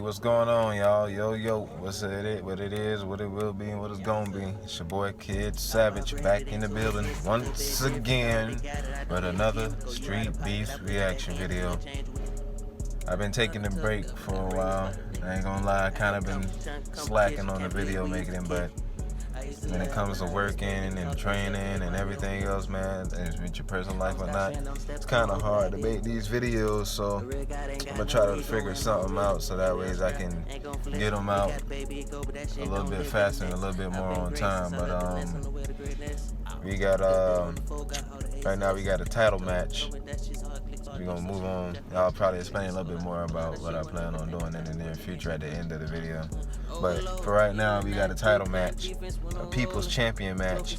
what's going on, y'all? Yo, what's it? What it is, what it will be, and what it's gonna be. It's your boy Kid Savage back in the building once again with another street beef reaction video. I've been taking a break for a while. I ain't gonna lie, I kind of been slacking on the video making, but when it comes to working and training and everything else, man, and with your personal life or not, it's kind of hard to make these videos, so I'm gonna try to figure something out so that way I can get them out a little bit faster and a little bit more on time. But we got right now we got a title match. We're gonna move on. I'll probably explain a little bit more about what I plan on doing in the near future at the end of the video. But for right now, we got a title match, a People's Champion match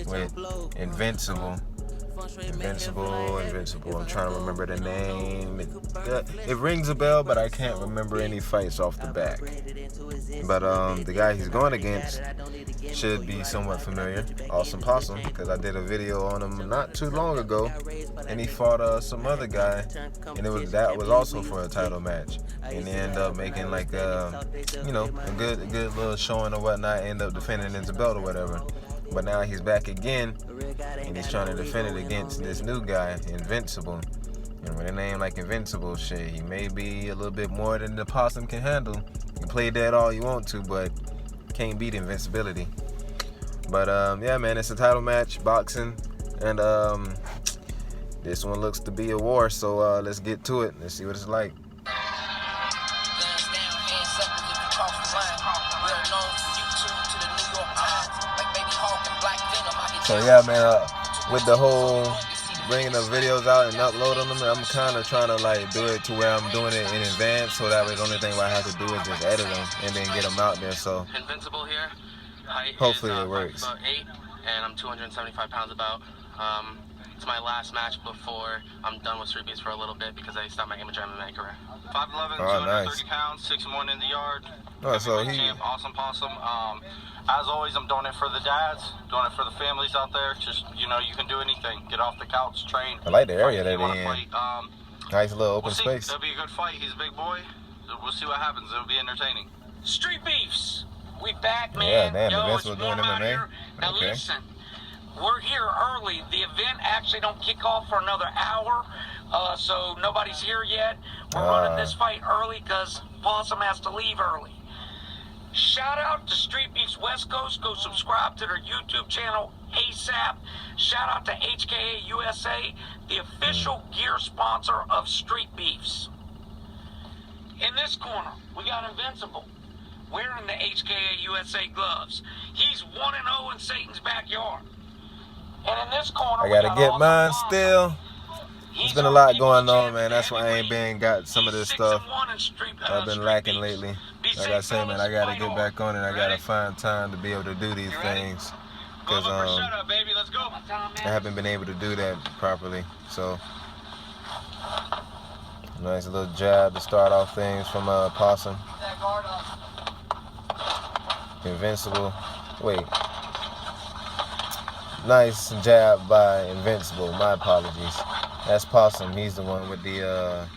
with Invincible. I'm trying to remember the name. It rings a bell, but I can't remember any fights off the back. But the guy he's going against should be somewhat familiar, Awesome Possum, because I did a video on him not too long ago, and he fought some other guy, and that was also for a title match, and they ended up making like a good little showing or whatnot, end up defending his belt or whatever. But now he's back again, and he's trying to defend it against this new guy, Invincible. And with a name like Invincible, shit, he may be a little bit more than the Possum can handle. You can play that all you want to, but can't beat invincibility. But yeah, man, it's a title match, boxing, and this one looks to be a war. So let's get to it. Let's see what it's like. So yeah, man, with the whole bringing the videos out and uploading them, I'm kind of trying to like do it to where I'm doing it in advance, so that way the only thing I have to do is just edit them and then get them out there. So Invincible here. Height hopefully is, it works. About 8, and I'm 275 pounds about. It's my last match before I'm done with street beefs for a little bit because I stopped my amateur MMA career. 5'11", 230 pounds, 6'1" in the yard. Oh, so he champ, Awesome Possum. As always, I'm doing it for the dads, doing it for the families out there. Just, you can do anything. Get off the couch, train. I like the area that they're in. Nice little open space. It'll be a good fight. He's a big boy. We'll see what happens. It'll be entertaining. Street beefs. We back, man. Yeah, man. Yo, Invincible doing MMA. Now Okay. listen, we're here early. The event actually don't kick off for another hour, so nobody's here yet. We're running this fight early because Possum has to leave early. Shout out to Street Beefs West Coast. Go subscribe to their YouTube channel ASAP. Shout out to HKA USA, the official gear sponsor of Street Beefs. In this corner, we got Invincible wearing the HKA USA gloves. He's 1-0 in Satan's backyard. And in this corner, I gotta get mine still. There's been a lot going on, man. That's why I ain't got some of this stuff. I've been lacking lately. Like I said, man, I gotta get back on it. I gotta find time to be able to do these things, because I haven't been able to do that properly. So nice little jab to start off things from Possum. Invincible. Wait. Nice jab by Invincible. My apologies. That's Possum. He's the one with the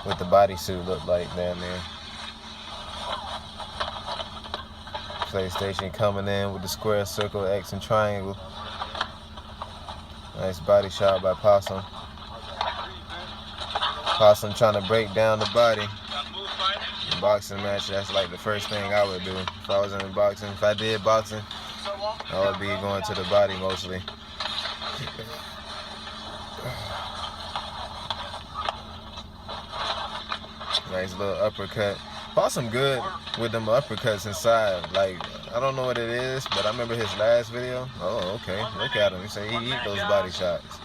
bodysuit, look like down there. PlayStation coming in with the square, circle, X, and triangle. Nice body shot by Possum. Possum trying to break down the body. In boxing match, that's like the first thing I would do if I was in boxing. If I did boxing, I would be going to the body mostly. Nice little uppercut. Possum good with them uppercuts inside. Like, I don't know what it is, but I remember his last video. Oh, okay. Look at him. He said he eat those body shots.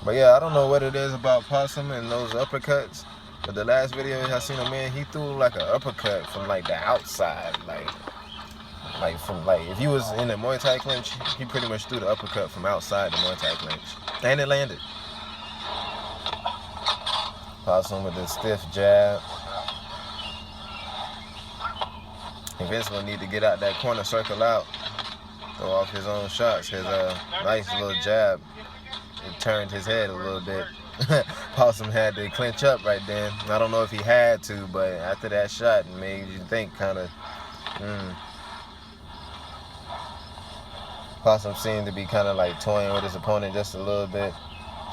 But yeah, I don't know what it is about Possum and those uppercuts. But the last video I seen him in, he threw like an uppercut from like the outside. Like if you was in a Muay Thai clinch, he pretty much threw the uppercut from outside the Muay Thai clinch. And it landed. Possum with a stiff jab. Invincible need to get out that corner, circle out, throw off his own shots. His nice little jab, it turned his head a little bit. Possum had to clinch up right then. I don't know if he had to, but after that shot, it made you think kind of. Possum seemed to be kind of like toying with his opponent just a little bit,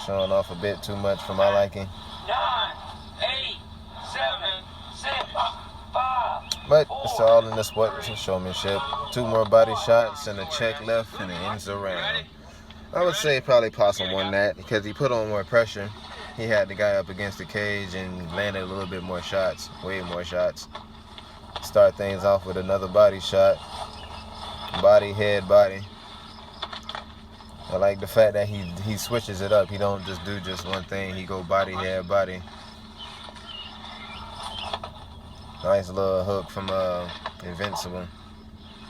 showing off a bit too much for my liking. 9, 8, 7, 6, 5. But it's all in the sport of showmanship. 2 more body shots and a check left, and it ends the round. I would say probably Possum won that because he put on more pressure. He had the guy up against the cage and landed a little bit more shots, way more shots. Start things off with another body shot. Body, head, body. I like the fact that he switches it up. He don't just do just one thing. He go body, head, body. Nice little hook from Invincible.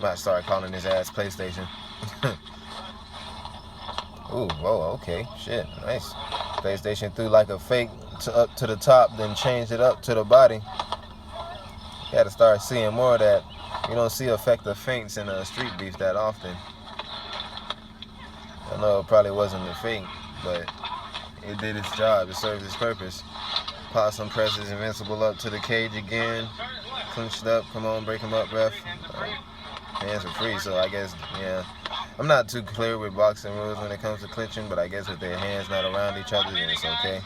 Might start calling his ass PlayStation. Ooh, whoa, okay, shit, nice. PlayStation threw like a fake up to the top, then changed it up to the body. You gotta start seeing more of that. You don't see effective feints in street beef that often. I know it probably wasn't a feint, but it did its job. It served its purpose. Possum presses Invincible up to the cage again. Clinched up. Come on, break him up, ref. Hands are free, so I guess, yeah. I'm not too clear with boxing rules when it comes to clinching, but I guess with their hands not around each other, then it's okay.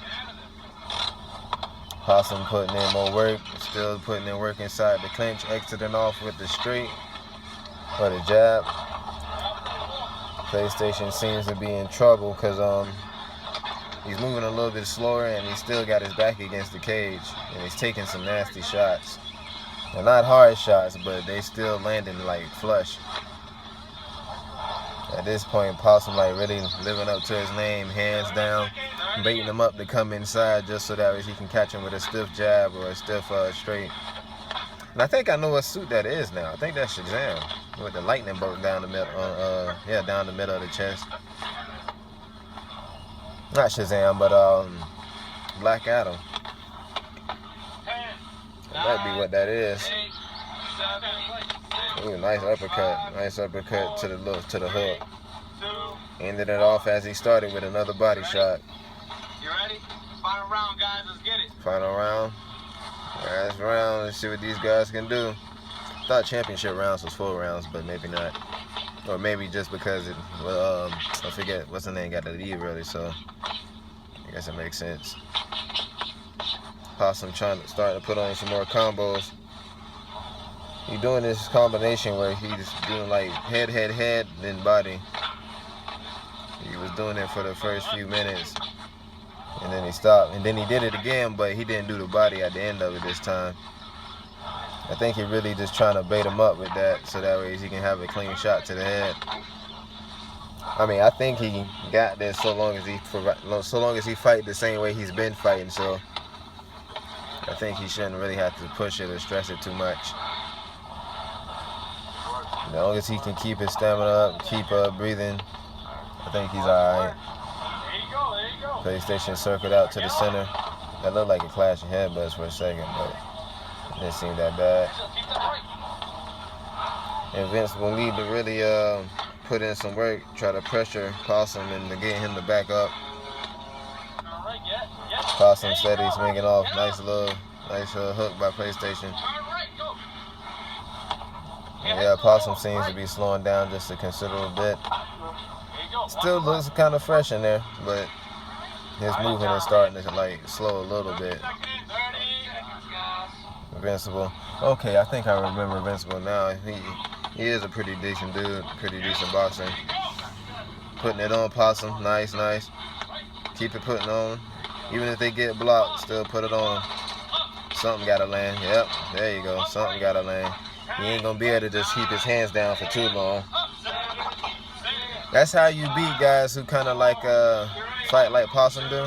Possum putting in more work. Still putting in work inside the clinch. Exiting off with the straight or the jab. PlayStation seems to be in trouble because he's moving a little bit slower and he's still got his back against the cage and he's taking some nasty shots. They're not hard shots, but they still landing like flush. At this point, Possum like really living up to his name, hands down, baiting him up to come inside just so that he can catch him with a stiff jab or a stiff straight. And I think I know what suit that is now. I think that's Shazam with the lightning bolt down the middle. Down the middle of the chest. Not Shazam, but Black Adam. That might be what that is. Ooh, nice uppercut. Nice uppercut to the hook. Ended it off as he started with another body shot. You ready? Final round, guys. Let's get it. Final round. Last round. Let's see what these guys can do. Thought championship rounds was 4 rounds, but maybe not. Or maybe just because I forget what's the name, got to leave early, so I guess it makes sense. Possum trying to start to put on some more combos. He's doing this combination where he's doing like head, then body. He was doing it for the first few minutes, and then he stopped, and then he did it again, but he didn't do the body at the end of it this time. I think he really just trying to bait him up with that, so that way he can have a clean shot to the head. I mean, I think he got this so long as he fight the same way he's been fighting. So I think he shouldn't really have to push it or stress it too much. As long as he can keep his stamina up, keep breathing, I think he's alright. PlayStation circled out to the center. That looked like a clash of headbutts for a second, but it didn't seem that bad. Invincible need to really put in some work, try to pressure Possum and to get him to back up. Possum steady swinging off. Nice hook by PlayStation. Yeah, Possum seems to be slowing down just a considerable bit. Still looks kind of fresh in there, but his movement is starting to like slow a little bit. Invincible. Okay, I think I remember Invincible now. He is a pretty decent dude, pretty decent boxer. Putting it on Possum, nice. Keep it putting on. Even if they get blocked, still put it on them. Something gotta land. Yep, there you go. Something gotta land. He ain't gonna be able to just keep his hands down for too long. That's how you beat guys who kind of like fight like Possum do.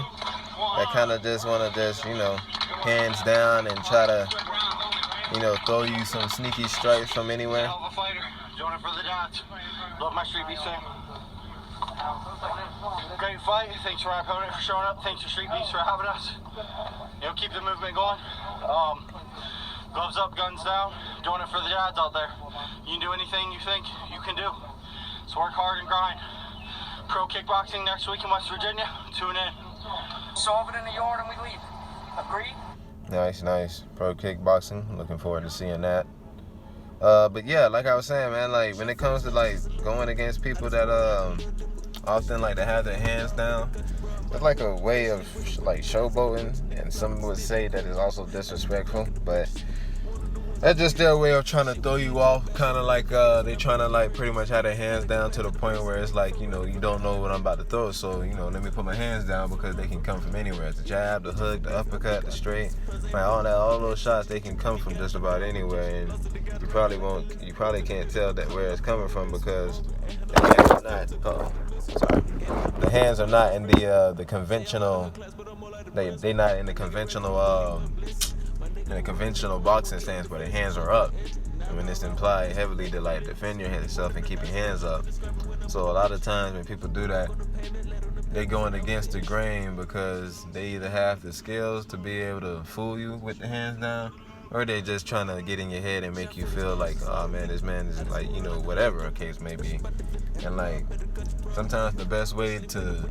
That kind of just want to hands down and try to, throw you some sneaky strikes from anywhere. Doing it for the dots. Love my street beats thing. Great fight. Thanks for our opponent for showing up. Thanks to Street Beats for having us. Keep the movement going. Gloves up, guns down. Doing it for the dads out there. You can do anything you think you can do. So work hard and grind. Pro kickboxing next week in West Virginia. Tune in. Solve it in the yard and we leave. Agreed? Nice. Pro kickboxing. Looking forward to seeing that. But yeah, like I was saying, man, like when it comes to like going against people that often like to have their hands down, it's like a way of like showboating, and some would say that it's also disrespectful, but that's just their way of trying to throw you off, kind of like they trying to like pretty much have their hands down to the point where it's like, you know, you don't know what I'm about to throw, so, you know, let me put my hands down because they can come from anywhere. The jab, the hook, the uppercut, the straight, like all those shots, they can come from just about anywhere, and you probably can't tell that where it's coming from because the hands are not, the hands are not in the conventional, they not in the conventional boxing stance where the hands are up. I mean, it's implied heavily to like defend yourself and keep your hands up. So a lot of times when people do that, they're going against the grain because they either have the skills to be able to fool you with the hands down, or they're just trying to get in your head and make you feel like, oh man, this man is like, you know, whatever a case may be. And like sometimes the best way to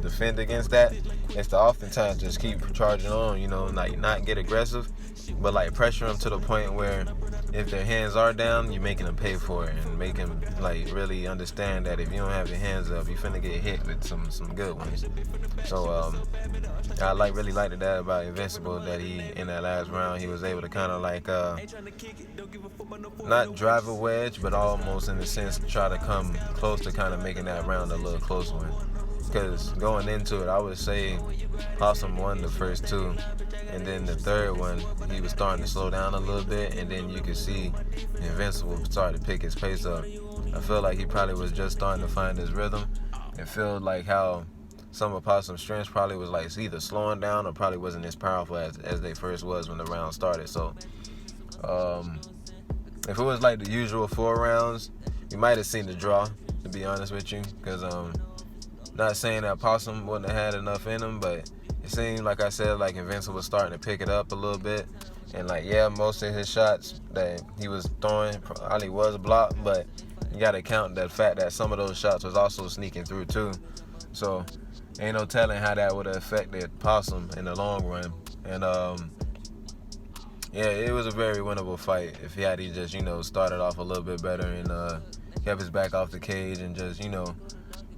defend against that is to oftentimes just keep charging on, you know, like not get aggressive, but like pressure them to the point where if their hands are down, you're making them pay for it, and make them like really understand that if you don't have your hands up, you're finna get hit with some good ones. So I really liked that about Invincible, that he in that last round he was able to kind of like not drive a wedge, but almost in a sense try to come close to kind of making that round a little close one. Because going into it, I would say Possum won the first two, and then the third one he was starting to slow down a little bit, and then you could see Invincible started to pick his pace up. I feel like he probably was just starting to find his rhythm, and feel like how some of Possum's strengths probably was like either slowing down or probably wasn't as powerful as they first was when the round started. So if it was like the usual 4 rounds, you might have seen the draw, to be honest with you, because not saying that Possum wouldn't have had enough in him, but it seemed, like I said, like Invincible was starting to pick it up a little bit. And like, yeah, most of his shots that he was throwing probably was blocked, but you got to count the fact that some of those shots was also sneaking through too. So ain't no telling how that would have affected Possum in the long run. And yeah, it was a very winnable fight if he had just, you know, started off a little bit better and kept his back off the cage and just, you know,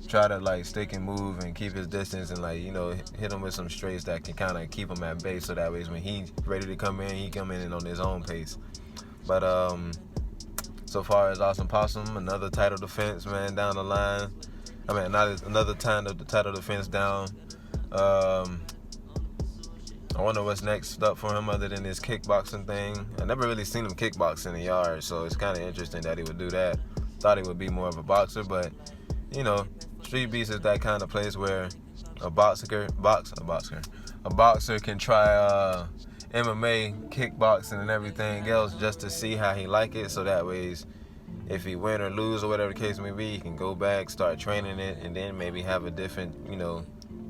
try to like stick and move and keep his distance and like, you know, hit him with some straights that can kind of keep him at bay, so that way when he's ready to come in, he come in on his own pace. But so far as Awesome Possum, another title defense, man, down the line. I mean, not another time of the title defense down. I wonder what's next up for him other than this kickboxing thing. I never really seen him kickbox in the yard, so it's kind of interesting that he would do that. Thought he would be more of a boxer, but you know, Street Beast is that kind of place where a boxer can try MMA, kickboxing, and everything else just to see how he like it. So that way, if he win or lose or whatever the case may be, he can go back, start training it, and then maybe have a different, you know,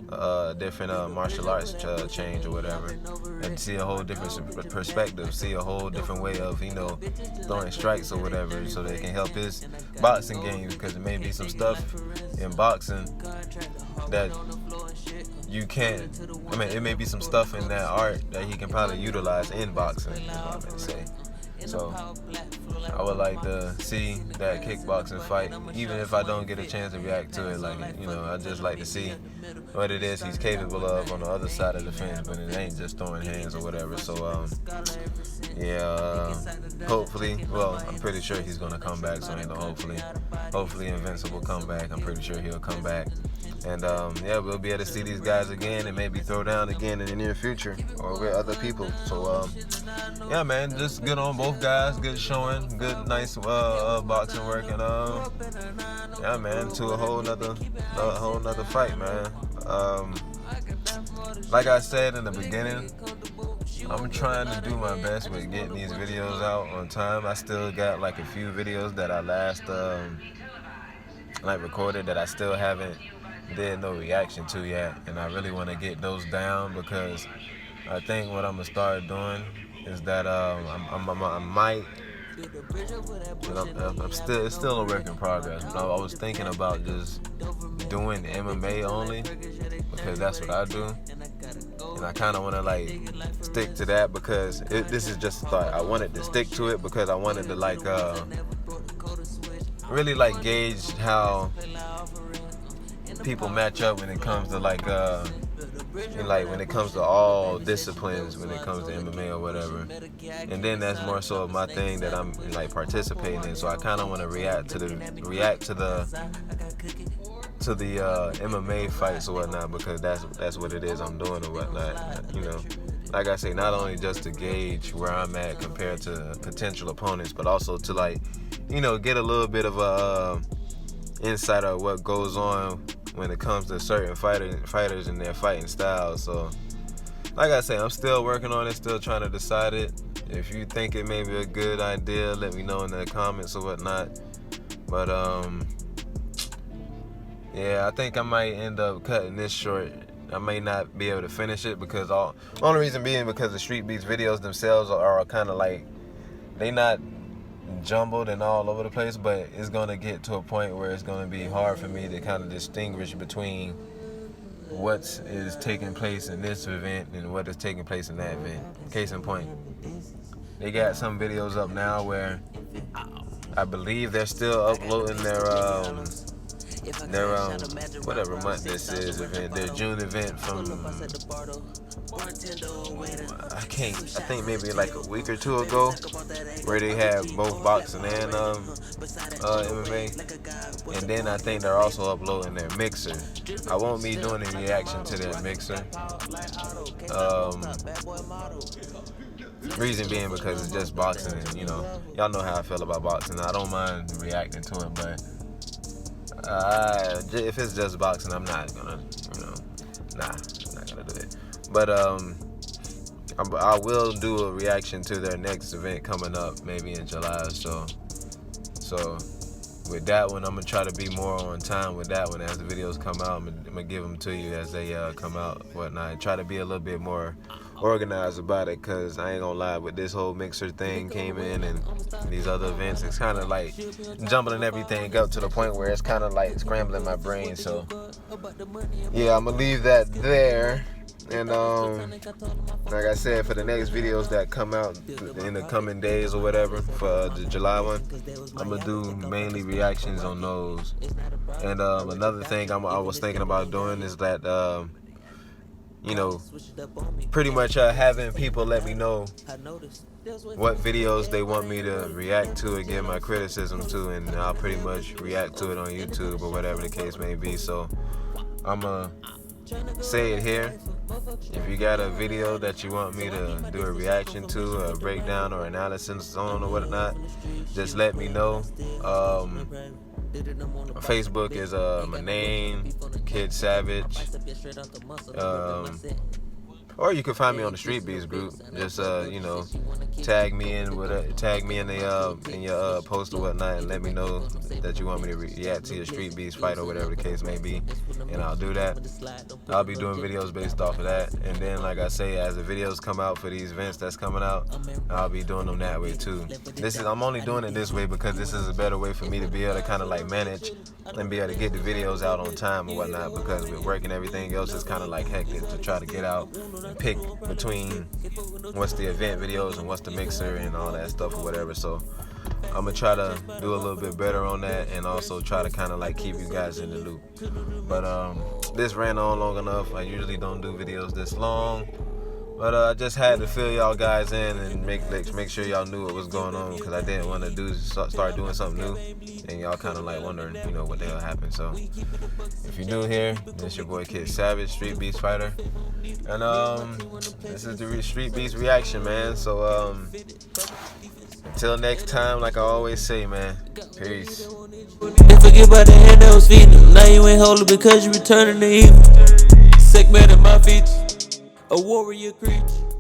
martial arts change or whatever, and see a whole different perspective, see a whole different way of, you know, throwing strikes or whatever, so they can help his boxing game, because there may be some stuff in boxing that you can't, I mean, it may be some stuff in that art that he can probably utilize in boxing, is what I may say. So I would like to see that kickboxing fight, even if I don't get a chance to react to it. Like, you know, I just like to see what it is he's capable of on the other side of the fence, but it ain't just throwing hands or whatever. So yeah, hopefully, well, I'm pretty sure he's gonna come back. So ain't no hopefully Invincible come back. I'm pretty sure he'll come back. And yeah, we'll be able to see these guys again and maybe throw down again in the near future or with other people. So yeah, man, just good on both guys, good showing, good, nice boxing work, and yeah, man, to a whole nother fight, man. Like I said in the beginning, I'm trying to do my best with getting these videos out on time. I still got like a few videos that I last like recorded that I still haven't did no reaction to yet, and I really want to get those down, because I think what I'm gonna start doing is that I might It's still a work in progress. But I was thinking about just doing MMA only because that's what I do, and I kind of want to like stick to that because this is just a thought. I wanted to stick to it because I wanted to like really like gauge how people match up when it comes to like when it comes to all disciplines, when it comes to MMA or whatever. And then that's more so my thing that I'm like participating in. So I kind of want to react to the MMA fights or whatnot because that's what it is I'm doing or whatnot. You know, like I say, not only just to gauge where I'm at compared to potential opponents, but also to like, you know, get a little bit of a insight of what goes on when it comes to certain fighters and their fighting styles. So, like I say, I'm still working on it, still trying to decide it. If you think it may be a good idea, let me know in the comments or whatnot. But yeah, I think I might end up cutting this short. I may not be able to finish it because the only reason being because the Street Beats videos themselves are kind of like, they not jumbled and all over the place, but it's gonna get to a point where it's gonna be hard for me to kind of distinguish between what is taking place in this event and what is taking place in that event. Case in point, they got some videos up now where I believe they're still uploading their whatever month this is event, their June event from I think maybe like a week or two ago, where they have both boxing and MMA. And then I think they're also uploading their mixer. I won't be doing a reaction to their mixer. Reason being because it's just boxing, and you know, y'all know how I feel about boxing. I don't mind reacting to it, but if it's just boxing, I'm not gonna, you know, I'm not gonna do it. But I will do a reaction to their next event coming up, maybe in July or so. So with that one, I'm gonna try to be more on time with that one. As the videos come out, I'm gonna give them to you as they come out, whatnot. Try to be a little bit more organized about it, because I ain't gonna lie, with this whole mixer thing came in and these other events, it's kind of like jumbling everything up to the point where it's kind of like scrambling my brain. So yeah, I'm gonna leave that there. And like I said, for the next videos that come out in the coming days or whatever, for the July one, I'm gonna do mainly reactions on those. And another thing I was thinking about doing is that you know, pretty much having people let me know what videos they want me to react to and give my criticism to, and I'll pretty much react to it on YouTube or whatever the case may be. So I'm gonna say it here. If you got a video that you want me to do a reaction to, a breakdown or analysis on or whatnot, just let me know. Facebook is my name, Kid Savage. Or you can find me on the Street Beats group. Just you know, tag me in your post or whatnot, and let me know that you want me to react to your Street Beats fight or whatever the case may be, and I'll do that. I'll be doing videos based off of that, and then like I say, as the videos come out for these events that's coming out, I'll be doing them that way too. I'm only doing it this way because this is a better way for me to be able to kind of like manage and be able to get the videos out on time or whatnot, because with work and everything else, it's kind of like hectic to try to get out and pick between what's the event videos and what's the mixer and all that stuff or whatever. So I'm gonna try to do a little bit better on that, and also try to kind of like keep you guys in the loop. But this ran on long enough. I usually don't do videos this long, but I just had to fill y'all guys in and make sure y'all knew what was going on, because I didn't want to start doing something new and y'all kind of like wondering, you know, what the hell happened. So if you're new here, this your boy Kid Savage, Street Beats fighter, and this is the Street Beats reaction, man. So until next time, like I always say, man, peace. Didn't forget about the hand that was feeding him. Now you ain't holy because you returning the evil. Segment of my features, a warrior creature.